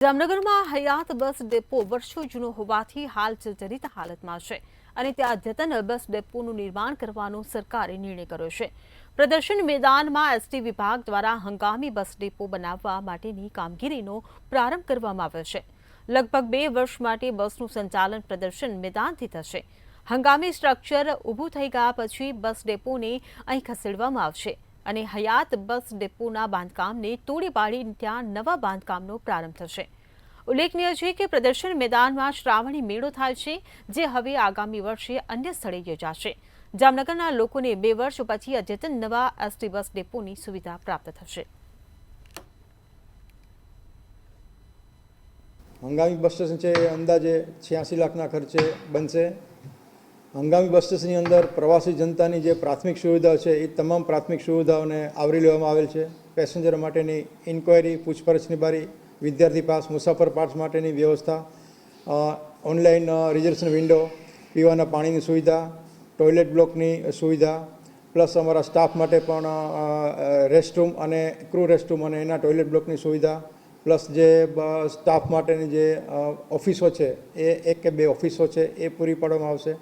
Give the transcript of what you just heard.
જામનગરમાં હયાત bus depot વર્ષો જૂનો હોવાથી હાલ જર્જરિત હાલતમાં છે અને ત્યાં અદ્યતન બસ ડેપોનું નિર્માણ કરવાનો સરકારે નિર્ણય કર્યો છે। પ્રદર્શન મેદાનમાં એસટી વિભાગ દ્વારા હંગામી બસ ડેપો બનાવવા માટેની કામગીરીનો પ્રારંભ કરવામાં આવ્યો છે। લગભગ 2 વર્ષ માટે બસનું સંચાલન પ્રદર્શન મેદાનથી થશે। હંગામી સ્ટ્રક્ચર ઊભું થઈ ગયા પછી બસ ડેપોને અહીં ખસેડવામાં આવશે અને હયાત બસ ડેપોના બાંધકામને તોડી પાડી ત્યાં નવા બાંધકામનો પ્રારંભ થશે। ઉલ્લેખનીય છે કે પ્રદર્શન મેદાનમાં શ્રાવણી મેળો થાય છે, જે હવે આગામી વર્ષે અન્ય સ્થળે યોજાશે। જામનગરના લોકોને 2 વર્ષ પછી અદ્યતન નવા એસટી બસ ડેપોની સુવિધા પ્રાપ્ત થશે। હંગામી બસ સ્ટેશન છે એ અંદાજે 86 લાખના ખર્ચે બનશે। હંગામી બસ સ્ટેશનની અંદર પ્રવાસી જનતાની જે પ્રાથમિક સુવિધાઓ છે એ તમામ પ્રાથમિક સુવિધાઓને આવરી લેવામાં આવેલ છે। પેસેન્જરો માટેની ઇન્ક્વાયરી, પૂછપરછની બારી, વિદ્યાર્થી પાસ, મુસાફર પાસ માટેની વ્યવસ્થા, ઓનલાઈન રિઝર્વેશન વિન્ડો, પીવાના પાણીની સુવિધા, ટોયલેટ બ્લોકની સુવિધા, પ્લસ અમારા સ્ટાફ માટે પણ રેસ્ટરૂમ અને ક્રૂ રેસ્ટરૂમ અને એના ટોયલેટ બ્લોકની સુવિધા, પ્લસ જે સ્ટાફ માટેની જે ઓફિસો છે એ 1 કે 2 ઓફિસો છે એ પૂરી પાડવામાં આવશે।